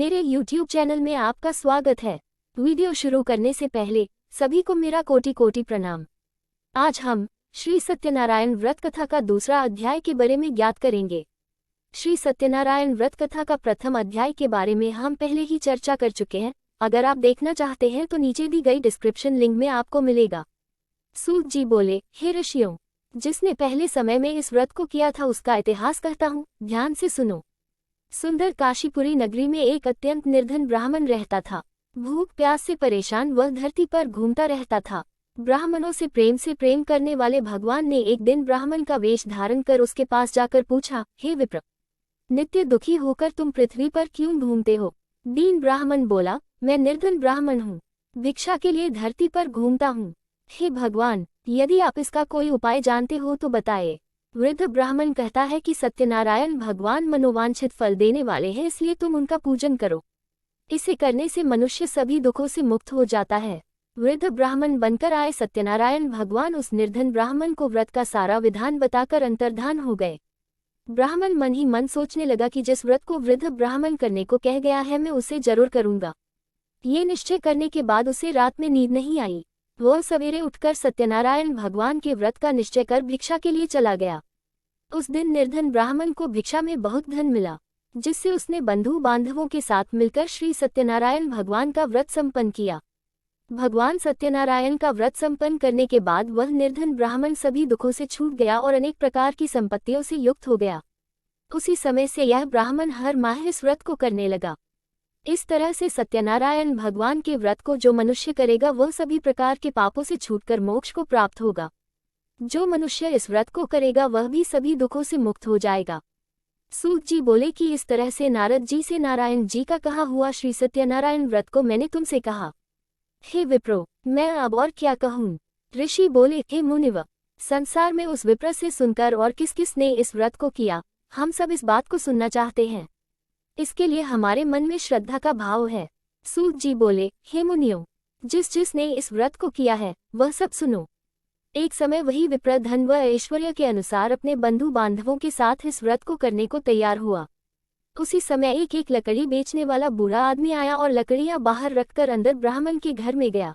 मेरे YouTube channel में आपका स्वागत है। वीडियो शुरू करने से पहले सभी को मेरा कोटि कोटि प्रणाम। आज हम श्री सत्यनारायण व्रत कथा का दूसरा अध्याय के बारे में ज्ञात करेंगे। श्री सत्यनारायण व्रत कथा का प्रथम अध्याय के बारे में हम पहले ही चर्चा कर चुके हैं। अगर आप देखना चाहते हैं तो नीचे दी गई डिस्क्रिप्शन लिंक में आपको मिलेगा। सूत जी बोले, हे ऋषियों, जिसने पहले समय में इस व्रत को किया था उसका इतिहास कहता हूँ, ध्यान से सुनो। सुंदर काशीपुरी नगरी में एक अत्यंत निर्धन ब्राह्मण रहता था। भूख प्यास से परेशान वह धरती पर घूमता रहता था। ब्राह्मणों से प्रेम करने वाले भगवान ने एक दिन ब्राह्मण का वेश धारण कर उसके पास जाकर पूछा, हे विप्र, नित्य दुखी होकर तुम पृथ्वी पर क्यों घूमते हो? दीन ब्राह्मण बोला, मैं निर्धन ब्राह्मण हूँ, भिक्षा के लिए धरती पर घूमता हूँ। हे भगवान, यदि आप इसका कोई उपाय जानते हो तो बताए। वृद्ध ब्राह्मण कहता है कि सत्यनारायण भगवान मनोवांछित फल देने वाले हैं, इसलिए तुम उनका पूजन करो। इसे करने से मनुष्य सभी दुखों से मुक्त हो जाता है। वृद्ध ब्राह्मण बनकर आए सत्यनारायण भगवान उस निर्धन ब्राह्मण को व्रत का सारा विधान बताकर अंतर्धान हो गए। ब्राह्मण मन ही मन सोचने लगा कि जिस व्रत को वृद्ध ब्राह्मण करने को कह गया है मैं उसे जरूर करूंगा। ये निश्चय करने के बाद उसे रात में नींद नहीं आई। वह सवेरे उठकर सत्यनारायण भगवान के व्रत का निश्चय कर भिक्षा के लिए चला गया। उस दिन निर्धन ब्राह्मण को भिक्षा में बहुत धन मिला, जिससे उसने बंधु बांधवों के साथ मिलकर श्री सत्यनारायण भगवान का व्रत संपन्न किया। भगवान सत्यनारायण का व्रत संपन्न करने के बाद वह निर्धन ब्राह्मण सभी दुखों से छूट गया और अनेक प्रकार की संपत्तियों से युक्त हो गया। उसी समय से यह ब्राह्मण हर माह इस व्रत को करने लगा। इस तरह से सत्यनारायण भगवान के व्रत को जो मनुष्य करेगा वह सभी प्रकार के पापों से छूटकर मोक्ष को प्राप्त होगा। जो मनुष्य इस व्रत को करेगा वह भी सभी दुखों से मुक्त हो जाएगा। सूत जी बोले कि इस तरह से नारद जी से नारायण जी का कहा हुआ श्री सत्यनारायण व्रत को मैंने तुमसे कहा। हे विप्रो, मैं अब और क्या कहूँ? ऋषि बोले, हे मुनिव, संसार में उस विप्र से सुनकर और किस किस ने इस व्रत को किया, हम सब इस बात को सुनना चाहते हैं। इसके लिए हमारे मन में श्रद्धा का भाव है। सूत जी बोले, हे मुनियों, जिसने इस व्रत को किया है वह सब सुनो। एक समय वही विप्र धन व ऐश्वर्य के अनुसार अपने बंधु बांधवों के साथ इस व्रत को करने को तैयार हुआ। उसी समय एक लकड़ी बेचने वाला बूढ़ा आदमी आया और लकड़ियां बाहर रखकर अंदर ब्राह्मण के घर में गया।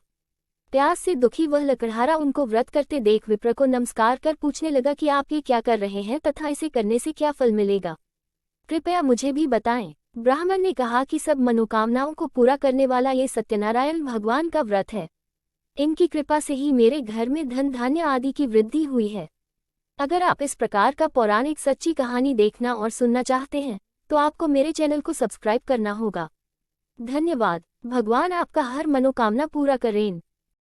प्यास से दुखी वह लकड़हारा उनको व्रत करते देख विप्र को नमस्कार कर पूछने लगा कि आप ये क्या कर रहे हैं तथा इसे करने से क्या फल मिलेगा, कृपया मुझे भी बताएं। ब्राह्मण ने कहा कि सब मनोकामनाओं को पूरा करने वाला ये सत्यनारायण भगवान का व्रत है। इनकी कृपा से ही मेरे घर में धन धान्य आदि की वृद्धि हुई है। अगर आप इस प्रकार का पौराणिक सच्ची कहानी देखना और सुनना चाहते हैं तो आपको मेरे चैनल को सब्सक्राइब करना होगा। धन्यवाद। भगवान आपका हर मनोकामना पूरा करें।